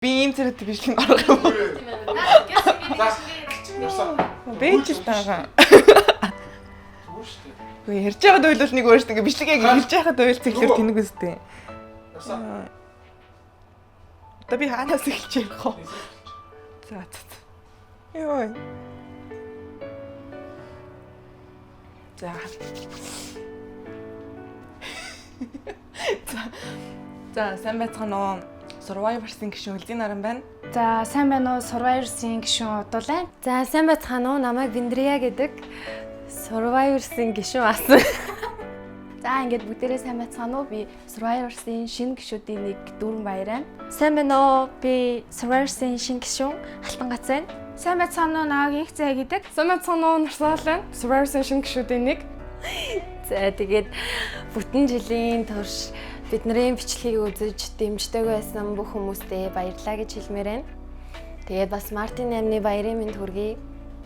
Би ийм зэрэг бичлэг орох юм уу? Бэж л байгаа. Үгүй ярьж байгаад ойлвол нэг өөрт ингэ бичлэгээ хэлж байхад ойл цэглэр тэнэг үстэй. Одоо би хаанаас эхэлж ярих вэ? За. Йой. За. За, сайн байцгаана уу? Survivor-ийн гишүүн Элзийн наран байна. За, сайн байна уу? Survivor-ийн гишүүн Удуулай. За, сайн байцгаана уу? Намайг Виндрия гэдэг Survivor-ийн гишүүн асан. За, ингээд бүгдээрээ сайн байцгаана уу? Би Survivor-ийн шинэ гишүүдийн нэг Дүүрэн Баяраа. Сайн байна уу? Би Survivor-ийн шинэ гишүүн Алтан Гац байна. Сайн байцгаана уу? Нааг Инхцээ гэдэг. Сайн байцгаана уу? Нарсаал байна. Survivor-ийн шинэ гишүүдийн нэг. За, тэгээд бүтэн жилийн турш бидний бичлэгийг үзэж дэмждэг байсан бүх хүмүүстээ баярлалаа гэж хэлмээр байна. Тэгээд бас Мартин 8-ны баярын мэнд хүргэе.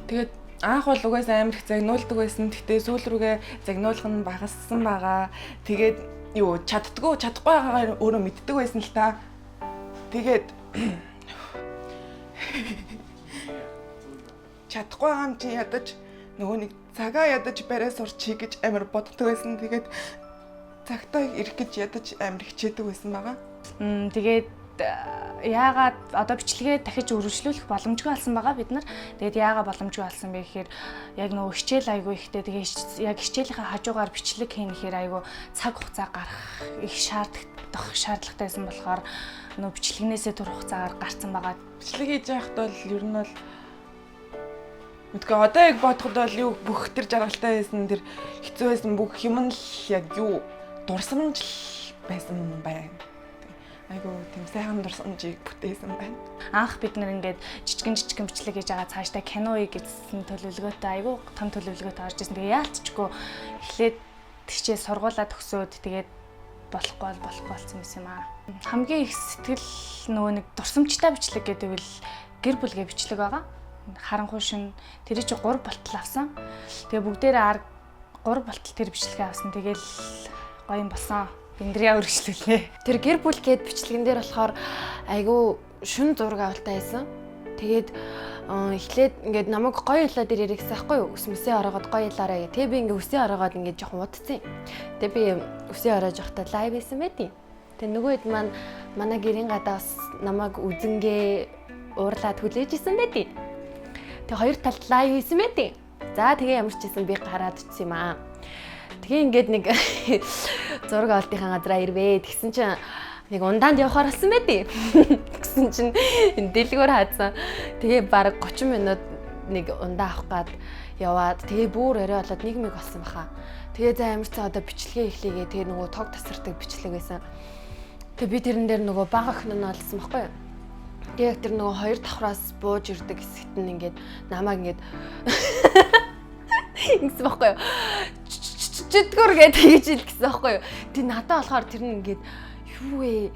Тэгээд анх бол угаасаа амар их загнуулдаг байсан. Гэхдээ сүүл рүүгээ загнуулах нь багассан байгаа. Тэгээд чадахгүй байгаагаа өөрөө мэддэг байсан л та. Тэгээд чадахгүй байгаа юм чи ядаж нөгөө нэг цагаа ядаж барай сурчий гэж амар боддог байсан. Тэгээд цагтаа ирэх гэж ядаж амар хичээдэг байсан байгаа. Тэгээд яагаад одоо бичлэгээ дахиж үргэлжлүүлэх боломжгүй болсон байгаа бид нар. Тэгээд яагаад боломжгүй болсон бэ гэхээр яг нөгөө хичээл айгүй ихтэй тэгээд яг хичээлийнхаа хажуугаар бичлэг хийн гэхээр айгүй цаг хугацаа гарах их шаардлагатайсэн болохоор нөгөө бичлэгнээсээ тур хугацаагаар гарцсан байгаа. Бичлэг хийж байхад бол ер нь бол мэдгүй одоо яг бодоход бол юу бүх тэр жаргалтай байсан тэр хэцүү байсан бүх юм л яг юу дурсамж байсан юм байна. Айгу тийм сайхан дурсамжийг бүтээсэн байна. Анх бид нар ингээд жижигэн бичлэг хийж байгаа цаашдаа кино гэсэн төлөвлөгөөтэй айгу том төлөвлөгөөтэй орж ирсэн. Тэгээ яалтчгүй эхлээд тийчээ сургуулаа төгсөөд тэгээд болохгүй болсон юм аа. Хамгийн их сэтгэл нөгөө нэг дурсамжтай бичлэг гэдэг нь гэр бүлгээ бичлэг байгаа. Харанхуй шин тэр чинь 3 болтол авсан. Тэгээ бүгдээрээ 3 болтол тэр бичлэгээ авсан. Тэгээл гоё юм болсон. Виндрия үргэлжлүүлээ. Тэр гэр бүл гээд бичлэгэн дээр болохоор айгүй шүн зураг авалтай байсан. Тэгээд эхлээд ингээд намайг гоё илаа дээр ярихсан байхгүй юу? Үсмэсээ ороогоод гоё илаарэ гэ. Тэгээ би ингээд үсээ ороогоод ингээд жоохон удцсан. Тэгээ би үсээ ороож явахдаа лайв хийсэн байдیں۔ Тэгээ нөгөө хэд маань манай гэрийн гадаас намайг үзэнгээ уурлаад хүлээж исэн байдیں۔ Тэгээ хоёр талд лайв хийсэн байдیں۔ За тэгээ ямар ч гэсэн би гараад утсан юм аа. Тэгээ ингээд нэг зураг авалтынхаа газараа ирвэ. Тэгсэн чинь нэг ундаанд явахаар болсон байдیں۔ Тэгсэн чинь дэлгүүр хаадсан. Тэгээ баг 30 минут нэг ундаа авах гад яваад тэгээ бүр орой болоод 1 мэг болсон баха. Тэгээ за ямар ч одоо бичлэгээ эхлэегээ тэгээ нөгөө тог тасардаг бичлэг байсан. Тэгээ би тэрэн дээр нөгөө бага охин нь олсон байхгүй юу? Тэгээ тэр нөгөө хоёр давхраас бууж ирдэг хэсэгт нь ингээд намайг ингээд ингэсэн байхгүй юу? Чидгүр гэдэг хийж ил гэсэн байхгүй юу? Тэг надад болохоор тэр нь ингээд юу вэ?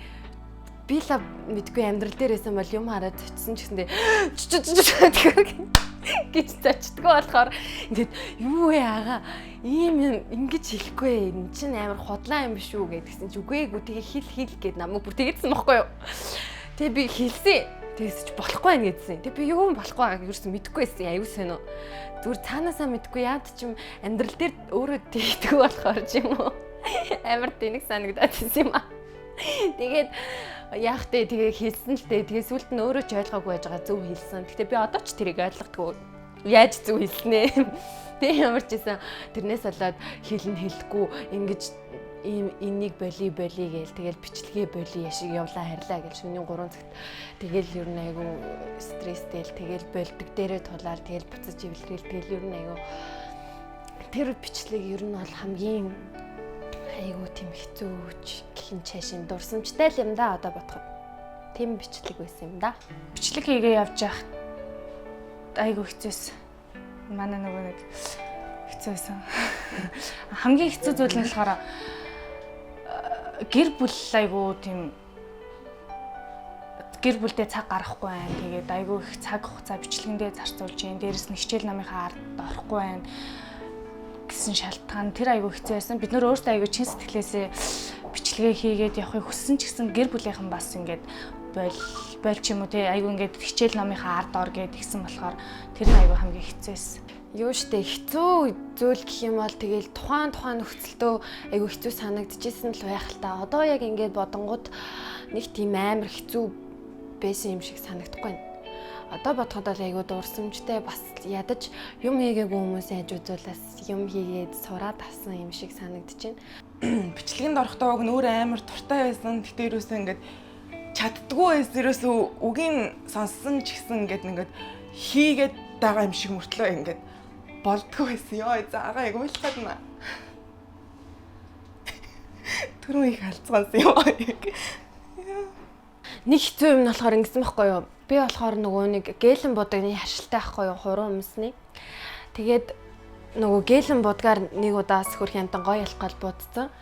Би л мэдгүй амьдрал дээрээсэн бол юм хараад зочсон ч гэсэндээ гэж зочдгоо болохоор ингээд юу вэ аага? Ийм юм ингэж хэлэхгүй. Энд чинь амар худлаа юм биш үү гэдгсэн чи үгүй ээ тэгээ хэл гэд намайг бүр тэгээдсэн байхгүй юу? Тэгээ би хэлсэн. Тэгээс ч болохгүй байх гэдсэн. Тэг би юу болохгүй байгааг юусэн мэдэхгүй байсан. Аюу сэн үү. Зүгээр цаанаасаа мэдгүй яад ч юм амьдрал дээр өөрөө тэгдэг болохоор ч юм уу. Амар тэнэг санагдаад байсан юм аа. Тэгээд яах вэ? Тэгээ хэлсэн л дээ. Тэгээ сүлд нь өөрөө ч ойлгоогүй байж байгаа зөв хэлсэн. Гэтэ би одоо ч тэрийг ойлгодгүй. Яаж зөв хэлснэ? Тэг ямар ч гэсэн тэрнээс болоод хэлэхгүй ингэж ийм энийг боли гээл тэгэл бичлэгээ боли яшиг явлаа харьлаа гэл шөнийн 3 цагт тэгэл ер нь айгу стресстэй л тэгэл болдог дээрээ тулаад тэгэл буцаж ивлэрэл тэгэл ер нь айгу тэр бичлэг ер нь бол хамгийн айгу тийм хэцүүч гин чашин дурсамжтай л юм да одоо бодоход тийм бичлэг байсан юм да. Бичлэг хийгээ явж явах айгу хэцүүс. Манай нөгөө нэг хэцүүсэн. Хамгийн хэцүү зүйл нь болохоор гэр бүл айгу тийм гэр бүлдээ цаг гаргахгүй байна. Тэгээд айгу их цаг хугацаа бичлэгэндээ зарцуулж जैन. Дээрээс нь хичээл намынхаа ард орохгүй байна гэсэн шалтгаан тэр айгу хэцүү байсан. Бид нөр өөрсдөө айгу чин сэтгэлээсээ бичлэгээ хийгээд явахыг хүссэн ч гэсэн гэр бүлийнхэн бас ингээд болч юм уу те айгүй ингээд хичээл номынхаа ард ор гэд тэгсэн болохоор тэр нь айгүй хамгийн хэцүү байсан. Юу штэ хэцүү зүйл гэх юм бол тэгэл тухайн нөхцөлдөө айгүй хэцүү санагдчихсэн л байх л та. Одоо яг ингээд бодонгууд нэг тийм амар хэцүү байсан юм шиг санагдахгүй байна. Одоо бодоход бол айгүй дурсамжтай бас ядаж юм хийгээгүй хүмүүсийн хажуудуулаас юм хийгээд сураад авсан юм шиг санагдаж байна. Бичлэгэнд орохдоо уг нь өөр амар дуртай байсан. Тэгтээ ерөөсөө ингээд чаддгүй байсан. Ерөөсөө үгийн сонссон ч гэсэн ингээд хийгээд байгаа юм шиг мөртлөө ингээд болдгоо байсан. Йоо заагаа айгүй л хадна. Түрүү их халцгаансан юм. Нэг хэцүү юм нь болохоор ингэсэн байхгүй юу? Би болохоор нөгөө нэг гэлэн будагны харшилтай байхгүй юу? Хуруу өмсний. Тэгээд нөгөө гэлэн будгаар нэг удаас хөрх янтан гоё ялхал будсан.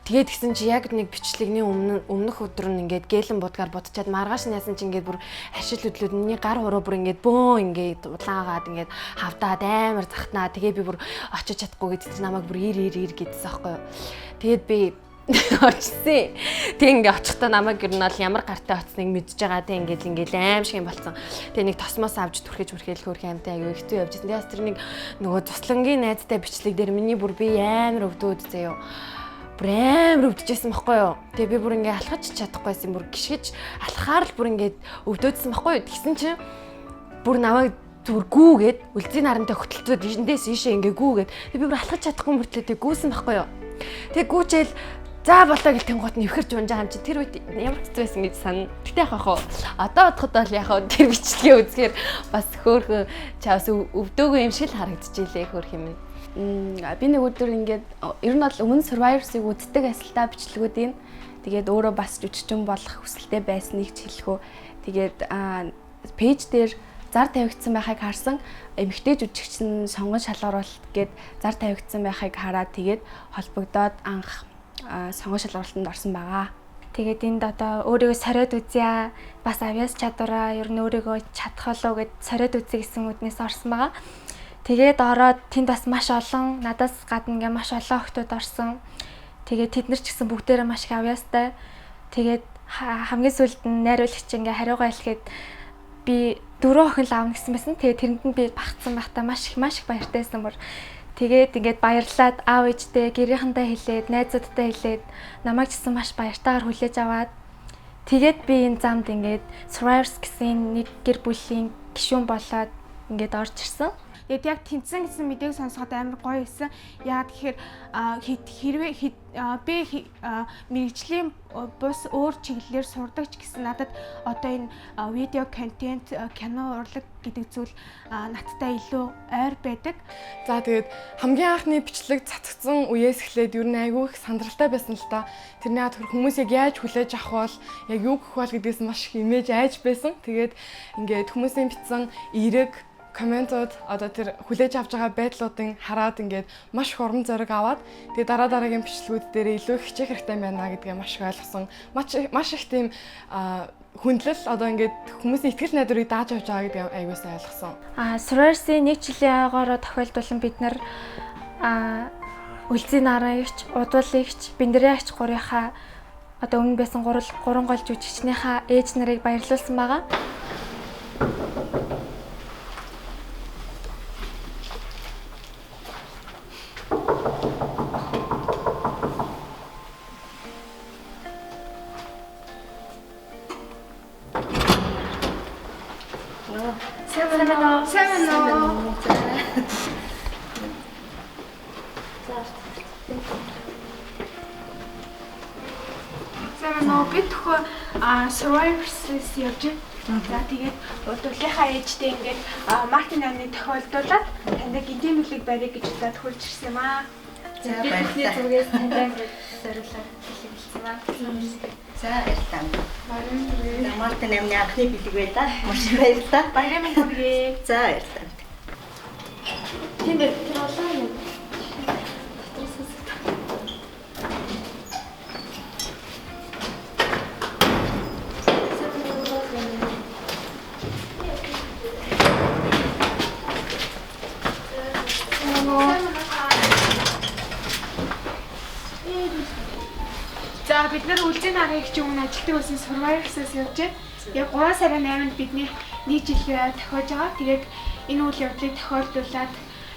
Тэгээд гисэн чи яг нэг бичлэгний өмнөх өдөр нь ингээд гэлэн будгаар будчаад маргааш наасан чи ингээд бүр харшил хөдлөдний гар хуруу бүр ингээд бөө ингээд улаагаад ингээд хавдаад амар захтнаа. Тэгээд би бүр очиж чадахгүй гэдэг чи намайг бүр ир гэдсэн байхгүй юу? Тэгээд би очсон. Тэг ингээ очихдоо намайг гэр нь бол ямар гартай оцсныг мэдж байгаа. Тэг ингээл аим шиг юм болцсон. Тэг нэг тосмоос авч түрхэж хөрх юмтай аягүй хэцүү явж байсан. Тэгээс тэр нэг нөгөө туслангийн найзтай бичлэг дээр миний бүр би амар өвдөөд заяа. Бүр амар өвдөжсэн байхгүй юу. Тэг би бүр ингээ алхаж чадахгүйсэн. Бүр гიშгэж алхахаар л бүр ингээ өвдөөдсөн байхгүй юу. Тэгсэн чинь бүр намайг зүгээр гүүгээд үлзийн нарантай хөтөлцөөд эндээс ийшээ ингээ гүүгээд. Тэг би бүр алхаж чадахгүй мөртлөө тэг гүүсэн байхгүй юу. Тэг гүүчээл за болоо гэл тэнгуут нь өвхөрч унжаа юм чи тэр үед ямар хэцүү байсан гэж санана. Тэгтээ яах вэ? Одоо бодоход бол яг тэр бичлэгээ үзэхээр бас хөөхөн чаас өвдөөгөө юм шиг харагдчихжээ хөөх юм. Би нэг өдөр ингээд ер нь бол өмнө Survivor-ыг үздэг асалтаа бичлэгүүдийн тэгээд өөрөө бас жүжигчин болох хүсэлтэй байсныг ч хэлэхөө. Тэгээд пэйж дээр зар тавигдсан байхыг харсан эмэгтэй жүжигчин сонгон шалгаруулалт гээд зар тавигдсан байхыг хараад тэгээд холбогдоод анх сонгон шалгуулалтанд орсон байгаа. Тэгээд энд одоо өөрийгөө сориод үзье. Бас авьяас чадвараа ер нь өөрийгөө чадах болов гэд сориод үзье гэсэн үднээс орсон байгаа. Тэгээд ороод тэнд бас маш олон надаас гадна ингээ маш олон охтууд орсон. Тэгээд тэд нар ч гэсэн бүгдээрээ маш их авьяастай. Тэгээд хамгийн сүүлд нь найруулагч ингээ хариугаа хэлэхэд би 4 охин л аавна гэсэн байсан. Тэгээд тэрэнд нь би багтсан байхдаа маш их баяртайсан бүр. Тэгээд ингээд баярлаад аав ээжтэй, гэрийнхэнтэй хэлээд, найзуудтай хэлээд намайг ч гэсэн маш баяртайгаар хүлээж аваад тэгээд би энэ замд ингээд Survivor гэсэн нэг гэр бүлийн гишүүн болоод ингээд орж ирсэн. Яг тэнцсэн гэсэн мэдээг сонсоход амар гоё байсан. Яагаад тэгэхээр хэрвээ би мэрэгжлийн бус өөр чиглэлээр сурдаг ч гэсэн надад одоо энэ видео контент, кино урлаг гэдэг зүйл надтай илүү ойр байдаг. За тэгээд хамгийн анхны бичлэг цацгдсан үеэс эхлээд ер нь айгүй их сандралтай байсан л та. Тэрний хад хүмүүсийг яаж хүлээж авах бол яг юу гэх бол гэдгээс маш их имиж айж байсан. Тэгээд ингээд хүмүүсийн битсэн эерэг комментууд одоо тэр хүлээж авч байгаа байдлуудын хараад ингээд маш их урам зориг аваад тэгээ дараагийн бичлэгүүд дээр илүү хичээх хэрэгтэй байна гэдгээ маш их ойлгосон. Маш их тийм хүндлэл одоо ингээд хүмүүсийн итгэл найдварыг дааж авч байгаа гэдгийг аягүй сайн ойлгосон. Survivor-ийн нэг жилийн агаараа тохиолдуулан бид нар үлзийн наранч, удуулагч, бэндэрэгч гурийнхаа одоо өмнө байсан 3 гол жүжигчнийхаа ээж нарыг баярлуулсан байгаа. Бид төхөө Survivor-с явж байна. За тэгээд удуулынхаа ээжтэй ингээд Мартин амны тохиолдуулаад таныг гинтэмлэг барих гэж удаад хурж ирсэн юм аа. За бидний зүгээс таныг зориулаад хэлсэн юм аа. За баярлалаа. Мартин амны анхны бэлэг байлаа. Маш баярлалаа. Баярын хүргэе. За баярлалаа. Тийм байх. Тэр болоо юм. За бид нар үлзийн нарыг ч өмнө ажилтдаг байсан Survivor-с явж байна. яг 3 сарын 8-нд бидний нэг жилээ тохиож байгаа. Тэгээд энэ үйл явдлыг тохиолдуулаад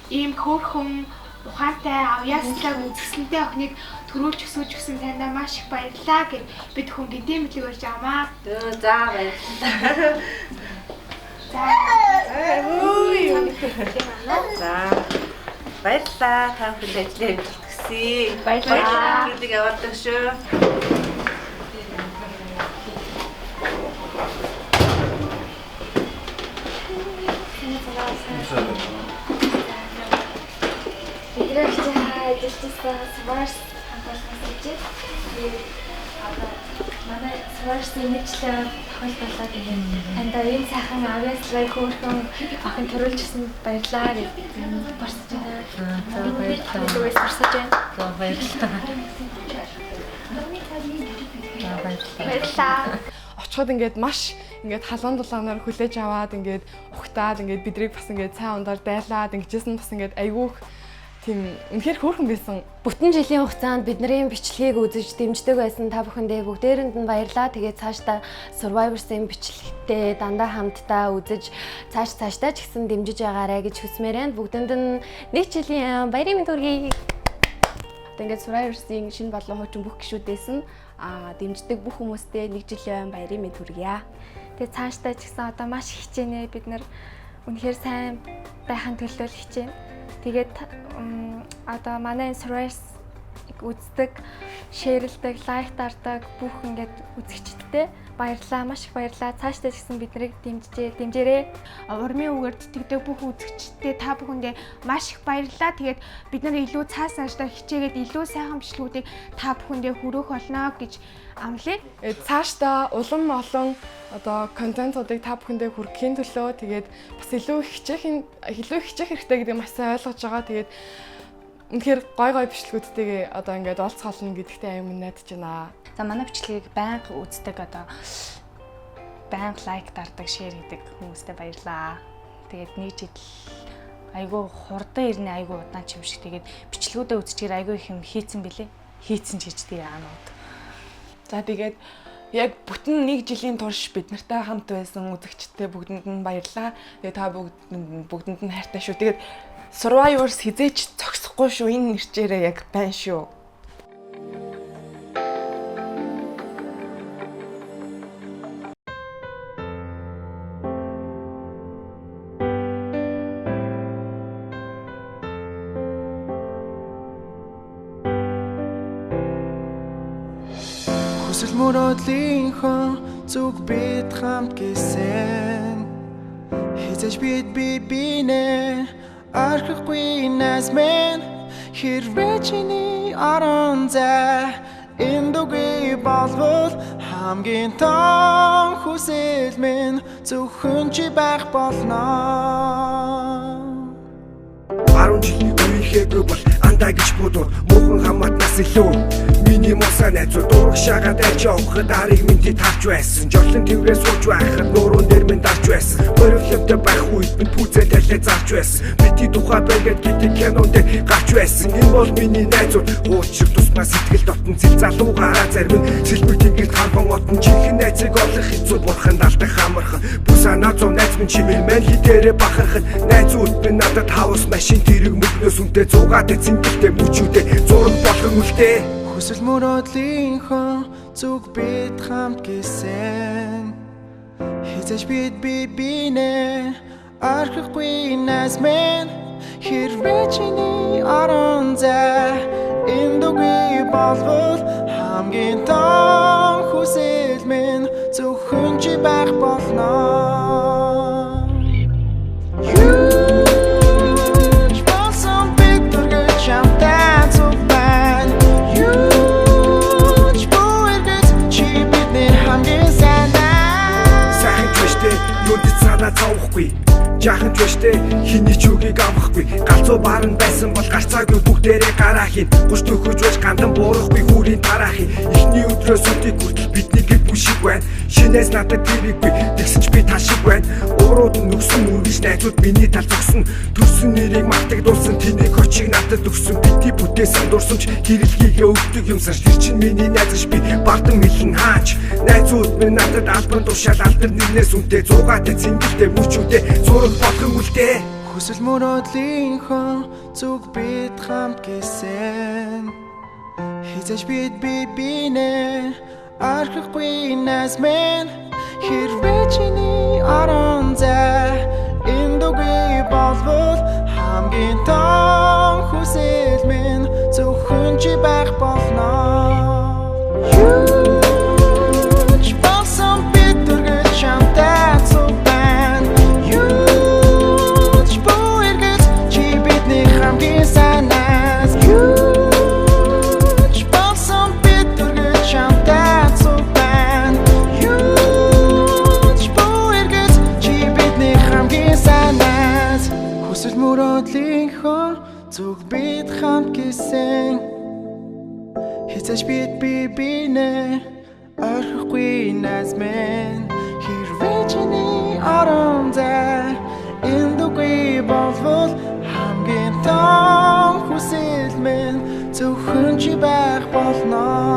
ийм хөөрхөн ухаантай авьяаслаг үзэсгэлэнтэй охиныг төрүүлж өсгөж өгсөн таньда маш их баярлалаа гэж бид хүн гинтийн мэдлэг барьж байгаамаа. За баярлалаа. За. За. Баярлалаа. Та бүхэн ажлаа хийгдсэн. Баярлалаа. Хэлийг аваад шүү. Сварс хамгаалсан гэж. Манай Сварс имижлээ тохиолдуулаад таньда энэ сайхан авьяаслаг хөөрхөн охин төрүүлж өгсөн баярлалаа гэж барсаж байна. За баярлалаа. Очиход ингээд маш ингээд халуун дулаанаар хүлээж аваад ингээд ухтаад ингээд бидрийг бас ингээд цай ундаар дайлаад ингэжсэн бас ингээд айгүйх тийм үнэхээр хөөрхөн байсан. Бүтэн жилийн хугацаанд бидний бичлэгийг үзэж дэмждэг байсан та бүхэндээ бүгдээрэнд нь баярлалаа. Тэгээд цаашдаа Survivors-ийн бичлэгтээ дандаа хамтдаа үзэж цаашдаа ч гэсэн дэмжиж байгаарэ гэж хүсмээр байна. Бүгдэнд нь нэг жилийн баярын мэнд хүргэе. Тэгээд Survivors-ийн шинэ болон хуучин бүх гишүүдээс нь дэмждэг бүх хүмүүстээ нэг жилийн баярын мэнд хүргье. Тэгээд цаашдаа ч гэсэн одоо маш хичээнэ бид нар үнэхээр сайн байхын төлөө хичээнэ. Тэгээд одоо манай Survivors үздэг, шеэрлдэг, лайк дардаг бүх ингээд үзэгчдтэй баярлалаа, маш их баярлалаа. Цаашдаа ч гэсэн биднийг дэмжээрэй. Урмын үгээр тэтгэдэг бүх үзэгчдээ та бүхэндээ маш их баярлалаа. Тэгээд бид нар илүү цаашдаа хичээгээд илүү сайхан бичлэгүүдийг та бүхэндээ хүргэх болно гэж амлая. Цаашдаа улам олон одоо контентуудыг та бүхэндээ хүргэхийн төлөө тэгээд бас илүү хичээх хэрэгтэй гэдгийг маш сайн ойлгож байгаа. Тэгээд үнэхээр гой бичлэгүүдтэйгээ одоо ингээд олцголно гэдэгтээ аян найдаж байна. За манай бичлэгийг байнга үздэг одоо байнга лайк дардаг, шеэр хийдэг хүмүүстээ баярлалаа. Тэгээд нэг жил айгүй хурдан ирнэ, айгүй удаан ч юм шиг. Тэгээд бичлэгүүдээ үзчихээр айгүй их юм хийцэн билээ. Хийцэн ч гэж тийм аанууд. За тэгээд яг бүтэн нэг жилийн турш бид нартай хамт байсан үзэгчдээ бүгдэнд нь баярлалаа. Тэгээд та бүгдэнд нь хайртай шүү. Тэгээд Survivors хизээч зогсохгүй шүү. Энэ нэрчээрээ яг байна шүү. Хүсэл мөрөөдлийнхөө зүг бид хамт гисэн хизээж бид бинэ арахгүй нас мен хэрвээ чиний орон зай эндүгэ болвол хамгийн том хүсэл минь зөвхөн чи байх болно. 10 жилийн үеийнхээ бол андаа гэж бодвол муухан хамаатнаас илүү миний мосаа найзуу дурах шагаад альч явахад арыг минь тарж байсан. Жорлон тэврээ сууж байхад нуурын дээр минь дарж байсан. Боривлавтай байх үед минь пүүцээ талээ зарж байсан. Бити тухай байгаад гэдэг кинонд гарч байсан. Энэ бол миний найзууд хуучир тусмаа сэтгэл дотн зэл залуугаараа зарим нь сэлбэр тэнгэрт харбан отон чихэн найзыг олох хэцүү бурханд алдах амархан. Бүс анаа зов найз минь чимэл мэн хитээрээ бахархад найзууд минь надад хавс машин тэрэг мөгнөөс үнтэй зугаад цэнгэлтэй мүчүүдээ зураг болгон үлдээ. Хүсэл мөрөөдлийнхөө зүг бид хамт гисэн хизээж бид бинэ арахгүй нас мен хэрвээ чиний орон зай эндүгэ болвол хамгийн том хүсэл минь зөвхөн чи байх болно. Цаахгүй жаахан ч биштэй хиний ч үгийг авахгүй галзуу баарн байсан бол гарцаагүй бүгдээрээ гараа хийн 30 төхөж байж гандан буурахгүй хүрийн тараа хийн эхний өдрөөс өдийг хүртэл бидний гэр бүл шиг байна шинээс надад тэрийггүй тэгсэн ч би тал шиг байна Нурууд нь нүгсэн үргэж найзууд миний тал зогсон. Төрсөн нэрийг мартагдуулсан тэнийг очиг надад өгсөн. Бити бүтээсэн дурсамж хэрэглэгээ өгдөг юмсаш. Тэр чинь миний найзш би бардан мэлэн хаач. Найзууд минь надад албан тушаал алдар нэрнээс үнтэй. Зугаатай цэнгэлтэй мөчүүдээ зураг болгон үлдээ. Хүсэл мөрөөдлийнхөө зүг бид хамт гисэн. Хизэж бид бинэ арахгүй нас мен хэрвээ чиний орон зай эндүгүй болвол хамгийн том хүсэл минь зөвхөн чи байх болно. Юуч болсон бид дүргэж чамтай цуг байна. Юуч буйргэж чи бидний хамгийн санаас. Юуч болсон бид дүргэж чамтай цуг байна. Юуч буйргэж чи бидний хамгийн санаас. Хүсэл мөрөөдлийнхөө зүг бид хамт гисэн. Хизэж бид бинэ арахгүй нас мен хэрвээ чиний орон зай эндүгүй болвол хамгийн том хүсэл минь зөвхөн чи байх болно.